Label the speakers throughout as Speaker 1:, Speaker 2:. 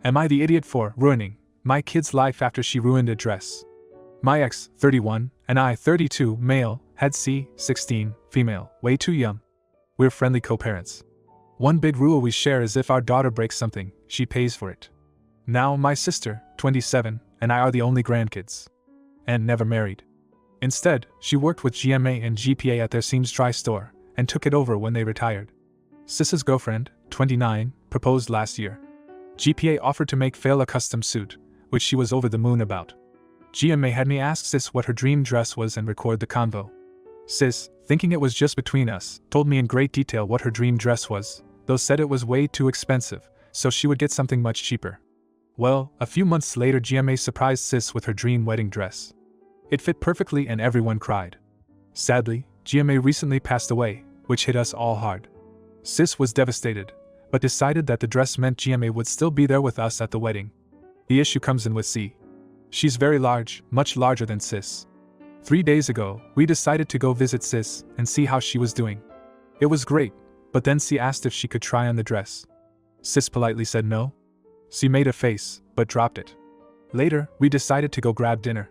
Speaker 1: Am I the idiot for ruining my kid's life after she ruined a dress? My ex, 31, and I, 32, male, had C, 16, female, way too young. We're friendly co-parents. One big rule we share is if our daughter breaks something, she pays for it. Now my sister, 27, and I are the only grandkids. And never married. Instead, she worked with GMA and GPA at their Seams Dry store, and took it over when they retired. Sis's girlfriend, 29, proposed last year. GPA offered to make Fail a custom suit, which she was over the moon about. GMA had me ask Sis what her dream dress was and record the convo. Sis, thinking it was just between us, told me in great detail what her dream dress was, though said it was way too expensive, so she would get something much cheaper. Well, a few months later GMA surprised Sis with her dream wedding dress. It fit perfectly and everyone cried. Sadly, GMA recently passed away, which hit us all hard. Sis was devastated, but decided that the dress meant GMA would still be there with us at the wedding. The issue comes in with C. She's very large, much larger than Sis. 3 days ago, we decided to go visit Sis and see how she was doing. It was great, but then C asked if she could try on the dress. Sis politely said no. C made a face, but dropped it. Later, we decided to go grab dinner.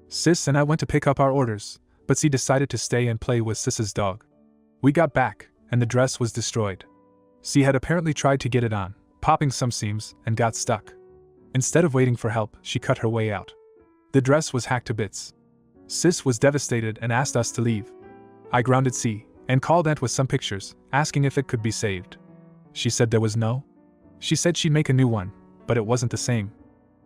Speaker 1: Sis and I went to pick up our orders, but C decided to stay and play with Sis's dog. We got back, and the dress was destroyed. C had apparently tried to get it on, popping some seams, and got stuck. Instead of waiting for help, she cut her way out. The dress was hacked to bits. Sis was devastated and asked us to leave. I grounded C, and called Aunt with some pictures, asking if it could be saved. She said there was no. She said she'd make a new one, but it wasn't the same.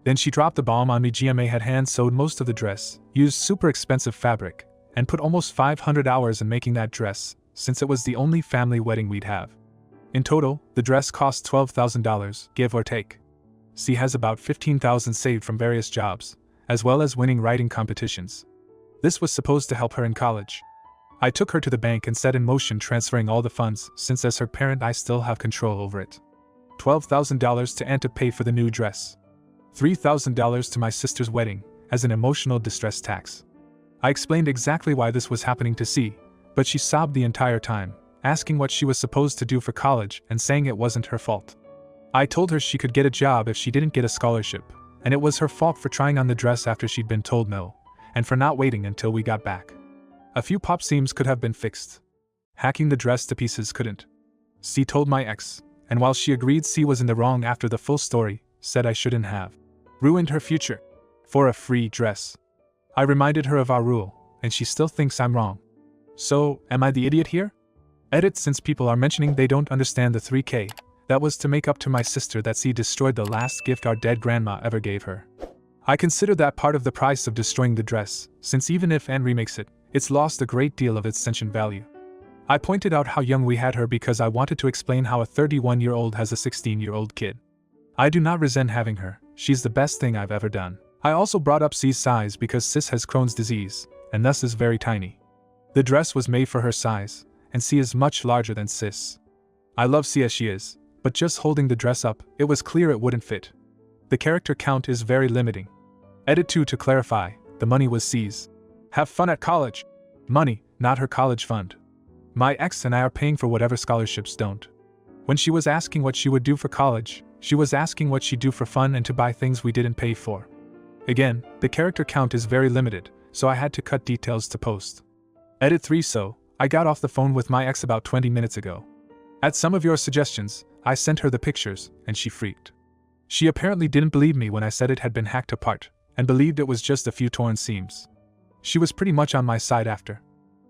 Speaker 1: Then she dropped the bomb on me. GMA had hand-sewed most of the dress, used super expensive fabric, and put almost 500 hours in making that dress, since it was the only family wedding we'd have. In total, the dress cost $12,000, give or take. C has about $15,000 saved from various jobs, as well as winning writing competitions. This was supposed to help her in college. I took her to the bank and set in motion transferring all the funds, since as her parent I still have control over it. $12,000 to Aunt to pay for the new dress. $3,000 to my sister's wedding, as an emotional distress tax. I explained exactly why this was happening to C, but she sobbed the entire time, asking what she was supposed to do for college and saying it wasn't her fault. I told her she could get a job if she didn't get a scholarship, and it was her fault for trying on the dress after she'd been told no, and for not waiting until we got back. A few pop seams could have been fixed. Hacking the dress to pieces couldn't. C told my ex, and while she agreed C was in the wrong after the full story, said I shouldn't have ruined her future for a free dress. I reminded her of our rule, and she still thinks I'm wrong. So, am I the idiot here? Edit. Since people are mentioning they don't understand the $3K, that was to make up to my sister that C destroyed the last gift our dead grandma ever gave her. I consider that part of the price of destroying the dress, since even if Anne remakes it, it's lost a great deal of its sentient value. I pointed out how young we had her because I wanted to explain how a 31-year-old has a 16-year-old kid. I do not resent having her, she's the best thing I've ever done. I also brought up C's size because Sis has Crohn's disease, and thus is very tiny. The dress was made for her size, and C is much larger than Sis. I love C as she is, but just holding the dress up, it was clear it wouldn't fit. The character count is very limiting. Edit 2. To clarify, the money was C's. Have fun at college. Money, not her college fund. My ex and I are paying for whatever scholarships don't. When she was asking what she would do for college, she was asking what she'd do for fun and to buy things we didn't pay for. Again, the character count is very limited, so I had to cut details to post. Edit 3. So, I got off the phone with my ex about 20 minutes ago. At some of your suggestions, I sent her the pictures, and she freaked. She apparently didn't believe me when I said it had been hacked apart, and believed it was just a few torn seams. She was pretty much on my side after.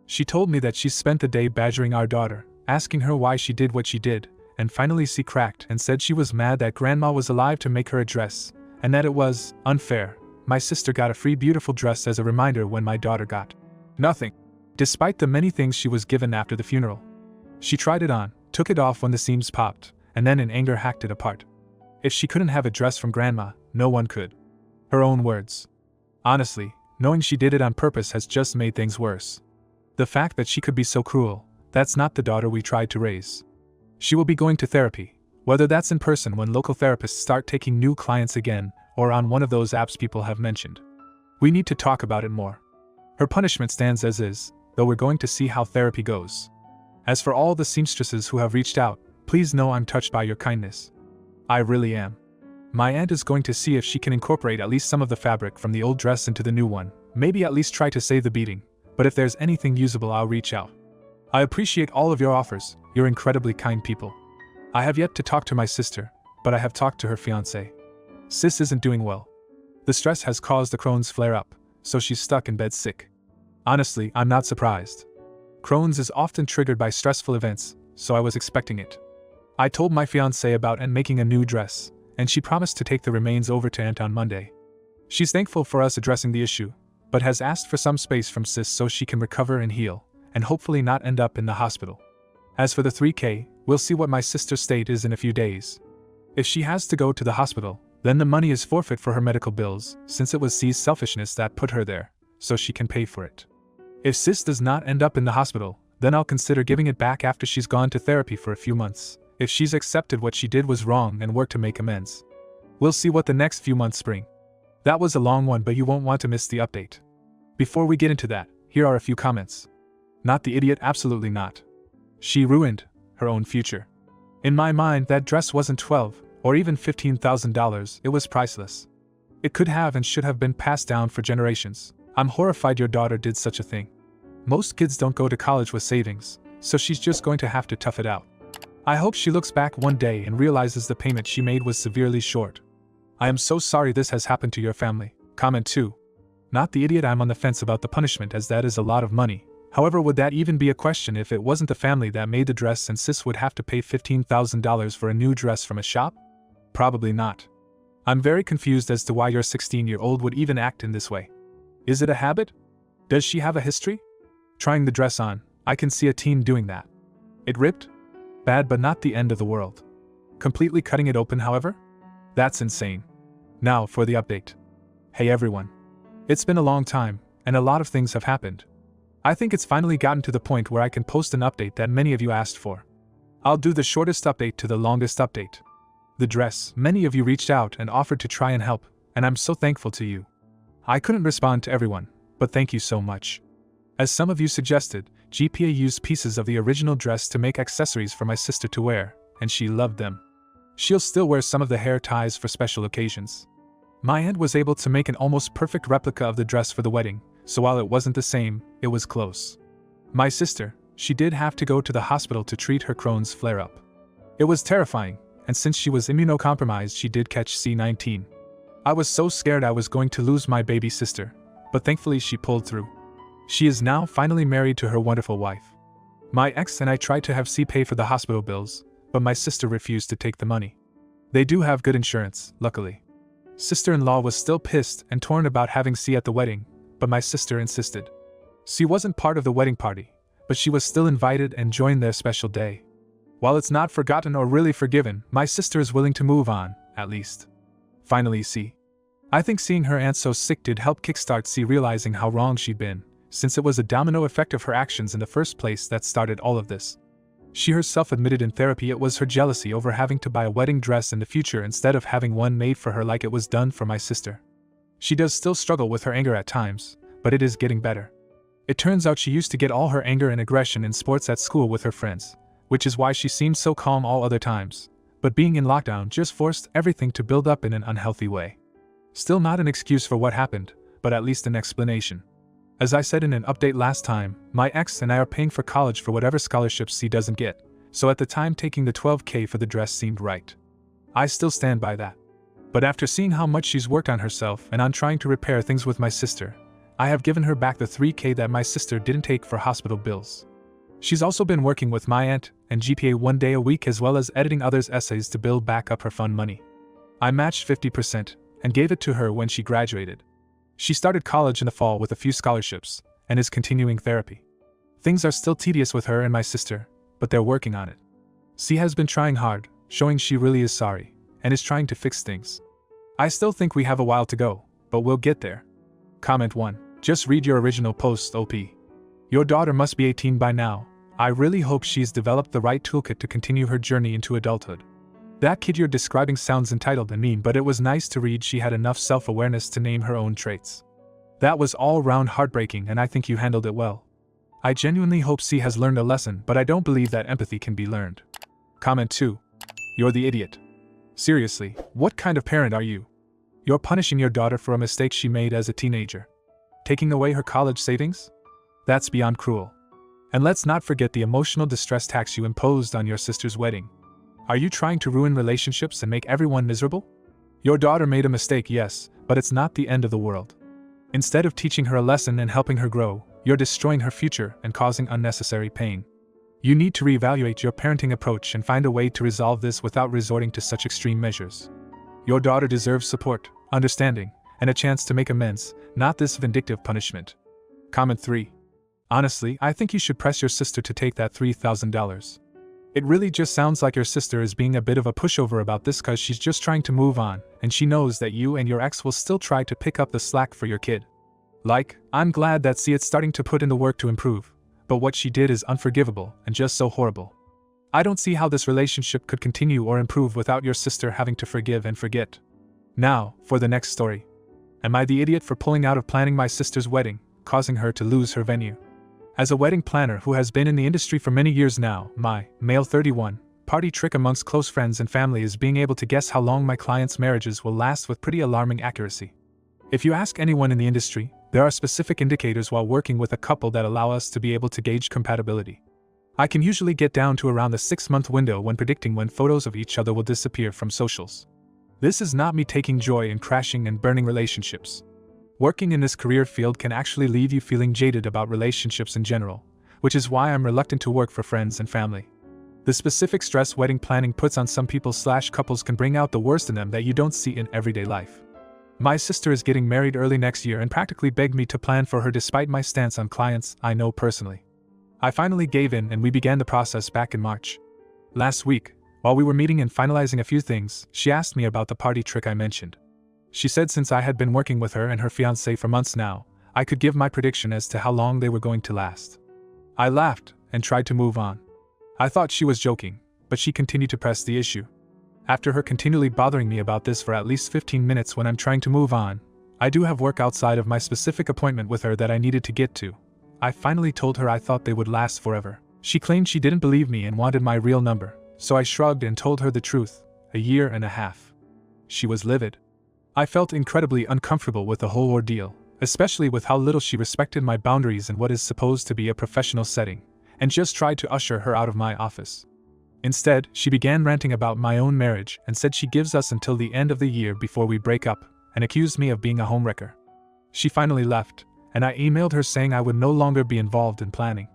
Speaker 1: She told me that she spent the day badgering our daughter, asking her why she did what she did, and finally she cracked and said she was mad that grandma was alive to make her a dress, and that it was unfair. My sister got a free beautiful dress as a reminder when my daughter got nothing, despite the many things she was given after the funeral. She tried it on, took it off when the seams popped, and then in anger hacked it apart. If she couldn't have a dress from grandma, no one could. Her own words. Honestly, knowing she did it on purpose has just made things worse. The fact that she could be so cruel, that's not the daughter we tried to raise. She will be going to therapy, whether that's in person when local therapists start taking new clients again, or on one of those apps people have mentioned. We need to talk about it more. Her punishment stands as is, though we're going to see how therapy goes. As for all the seamstresses who have reached out, please know I'm touched by your kindness. I really am. My aunt is going to see if she can incorporate at least some of the fabric from the old dress into the new one, maybe at least try to save the beading, but if there's anything usable I'll reach out. I appreciate all of your offers, you're incredibly kind people. I have yet to talk to my sister, but I have talked to her fiancé. Sis isn't doing well. The stress has caused the Crohn's flare-up, so she's stuck in bed sick. Honestly, I'm not surprised. Crohn's is often triggered by stressful events, so I was expecting it. I told my fiancé about Aunt making a new dress, and she promised to take the remains over to Aunt on Monday. She's thankful for us addressing the issue, but has asked for some space from Sis so she can recover and heal, and hopefully not end up in the hospital. As for the 3K, we'll see what my sister's state is in a few days. If she has to go to the hospital, then the money is forfeit for her medical bills, since it was C's selfishness that put her there, so she can pay for it. If Sis does not end up in the hospital, then I'll consider giving it back after she's gone to therapy for a few months, if she's accepted what she did was wrong and worked to make amends. We'll see what the next few months bring. That was a long one, but you won't want to miss the update. Before we get into that, here are a few comments. Not the idiot, absolutely not. She ruined her own future. In my mind, that dress wasn't $12,000 or even $15,000, it was priceless. It could have and should have been passed down for generations. I'm horrified your daughter did such a thing. Most kids don't go to college with savings, so she's just going to have to tough it out. I hope she looks back one day and realizes the payment she made was severely short. I am so sorry this has happened to your family. Comment 2. Not the idiot, I'm on the fence about the punishment as that is a lot of money. However, would that even be a question if it wasn't the family that made the dress and Sis would have to pay $15,000 for a new dress from a shop? Probably not. I'm very confused as to why your 16-year-old would even act in this way. Is it a habit? Does she have a history? Trying the dress on, I can see a teen doing that. It ripped? Bad, but not the end of the world. Completely cutting it open, however? That's insane. Now for the update. Hey everyone. It's been a long time, and a lot of things have happened. I think it's finally gotten to the point where I can post an update that many of you asked for. I'll do the shortest update to the longest update. The dress, many of you reached out and offered to try and help, and I'm so thankful to you. I couldn't respond to everyone, but thank you so much. As some of you suggested, GPA used pieces of the original dress to make accessories for my sister to wear, and she loved them. She'll still wear some of the hair ties for special occasions. My aunt was able to make an almost perfect replica of the dress for the wedding, so while it wasn't the same, it was close. My sister, she did have to go to the hospital to treat her Crohn's flare-up. It was terrifying, and since she was immunocompromised she did catch C-19. I was so scared I was going to lose my baby sister, but thankfully she pulled through. She is now finally married to her wonderful wife. My ex and I tried to have C pay for the hospital bills, but my sister refused to take the money. They do have good insurance, luckily. Sister-in-law was still pissed and torn about having C at the wedding, but my sister insisted. C wasn't part of the wedding party, but she was still invited and joined their special day. While it's not forgotten or really forgiven, my sister is willing to move on, at least. Finally, C. I think seeing her aunt so sick did help kickstart C realizing how wrong she'd been, since it was a domino effect of her actions in the first place that started all of this. She herself admitted in therapy it was her jealousy over having to buy a wedding dress in the future instead of having one made for her like it was done for my sister. She does still struggle with her anger at times, but it is getting better. It turns out she used to get all her anger and aggression in sports at school with her friends, which is why she seemed so calm all other times, but being in lockdown just forced everything to build up in an unhealthy way. Still not an excuse for what happened, but at least an explanation. As I said in an update last time, my ex and I are paying for college for whatever scholarships C doesn't get, so at the time taking the $12K for the dress seemed right. I still stand by that. But after seeing how much she's worked on herself and on trying to repair things with my sister, I have given her back the $3K that my sister didn't take for hospital bills. She's also been working with my aunt and GPA 1 day a week as well as editing others' essays to build back up her fund money. I matched 50% and gave it to her when she graduated. She started college in the fall with a few scholarships and is continuing therapy. Things are still tedious with her and my sister, but they're working on it. C has been trying hard, showing she really is sorry, and is trying to fix things. I still think we have a while to go, but we'll get there. Comment 1. Just read your original post, OP. Your daughter must be 18 by now. I really hope she's developed the right toolkit to continue her journey into adulthood. That kid you're describing sounds entitled and mean, but it was nice to read she had enough self-awareness to name her own traits. That was all-round heartbreaking and I think you handled it well. I genuinely hope C has learned a lesson, but I don't believe that empathy can be learned. Comment 2. You're the idiot. Seriously, what kind of parent are you? You're punishing your daughter for a mistake she made as a teenager. Taking away her college savings? That's beyond cruel. And let's not forget the emotional distress tax you imposed on your sister's wedding. Are you trying to ruin relationships and make everyone miserable? Your daughter made a mistake, yes, but it's not the end of the world. Instead of teaching her a lesson and helping her grow, you're destroying her future and causing unnecessary pain. You need to reevaluate your parenting approach and find a way to resolve this without resorting to such extreme measures. Your daughter deserves support, understanding, and a chance to make amends, not this vindictive punishment. Comment 3. Honestly, I think you should press your sister to take that $3,000. It really just sounds like your sister is being a bit of a pushover about this cause she's just trying to move on, and she knows that you and your ex will still try to pick up the slack for your kid. I'm glad that it's starting to put in the work to improve, but what she did is unforgivable and just so horrible. I don't see how this relationship could continue or improve without your sister having to forgive and forget. Now, for the next story. Am I the idiot for pulling out of planning my sister's wedding, causing her to lose her venue? As a wedding planner who has been in the industry for many years now, my, male 31, party trick amongst close friends and family is being able to guess how long my clients' marriages will last with pretty alarming accuracy. If you ask anyone in the industry, there are specific indicators while working with a couple that allow us to be able to gauge compatibility. I can usually get down to around the 6-month window when predicting when photos of each other will disappear from socials. This is not me taking joy in crashing and burning relationships. Working in this career field can actually leave you feeling jaded about relationships in general, which is why I'm reluctant to work for friends and family. The specific stress wedding planning puts on some people/couples can bring out the worst in them that you don't see in everyday life. My sister is getting married early next year and practically begged me to plan for her despite my stance on clients I know personally. I finally gave in and we began the process back in March. Last week, while we were meeting and finalizing a few things, she asked me about the party trick I mentioned. She said since I had been working with her and her fiancé for months now, I could give my prediction as to how long they were going to last. I laughed and tried to move on. I thought she was joking, but she continued to press the issue. After her continually bothering me about this for at least 15 minutes when I'm trying to move on, I do have work outside of my specific appointment with her that I needed to get to. I finally told her I thought they would last forever. She claimed she didn't believe me and wanted my real number, so I shrugged and told her the truth, 1.5 years. She was livid. I felt incredibly uncomfortable with the whole ordeal, especially with how little she respected my boundaries in what is supposed to be a professional setting, and just tried to usher her out of my office. Instead, she began ranting about my own marriage and said she gives us until the end of the year before we break up, and accused me of being a homewrecker. She finally left, and I emailed her saying I would no longer be involved in planning.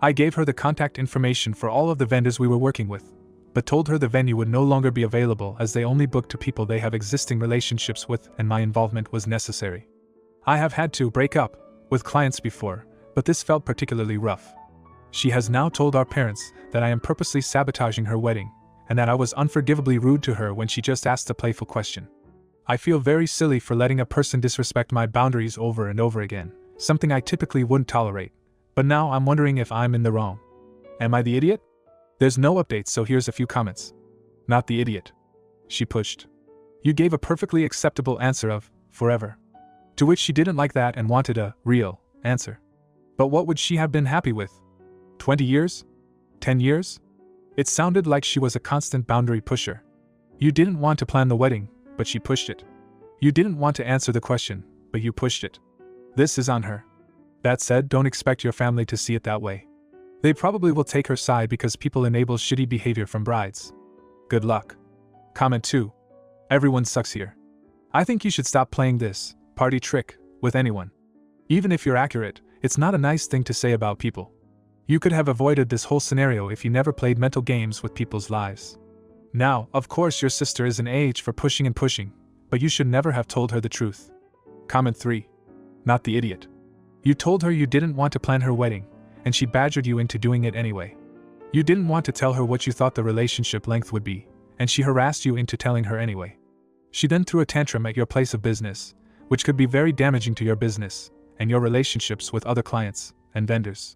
Speaker 1: I gave her the contact information for all of the vendors we were working with, but told her the venue would no longer be available as they only booked to people they have existing relationships with and my involvement was necessary. I have had to break up with clients before, but this felt particularly rough. She has now told our parents that I am purposely sabotaging her wedding, and that I was unforgivably rude to her when she just asked a playful question. I feel very silly for letting a person disrespect my boundaries over and over again, something I typically wouldn't tolerate, but now I'm wondering if I'm in the wrong. Am I the idiot? There's no updates, so here's a few comments. Not the idiot. She pushed. You gave a perfectly acceptable answer of, forever. To which she didn't like that and wanted a real answer. But what would she have been happy with? 20 years? 10 years? It sounded like she was a constant boundary pusher. You didn't want to plan the wedding, but she pushed it. You didn't want to answer the question, but you pushed it. This is on her. That said, don't expect your family to see it that way. They probably will take her side because people enable shitty behavior from brides. Good luck. Comment 2. Everyone sucks here. I think you should stop playing this party trick with anyone. Even if you're accurate, it's not a nice thing to say about people. You could have avoided this whole scenario if you never played mental games with people's lives. Now, of course your sister is an age for pushing and pushing, but you should never have told her the truth. Comment 3. Not the idiot. You told her you didn't want to plan her wedding, and she badgered you into doing it anyway. You didn't want to tell her what you thought the relationship length would be, and she harassed you into telling her anyway. She then threw a tantrum at your place of business, which could be very damaging to your business and your relationships with other clients and vendors.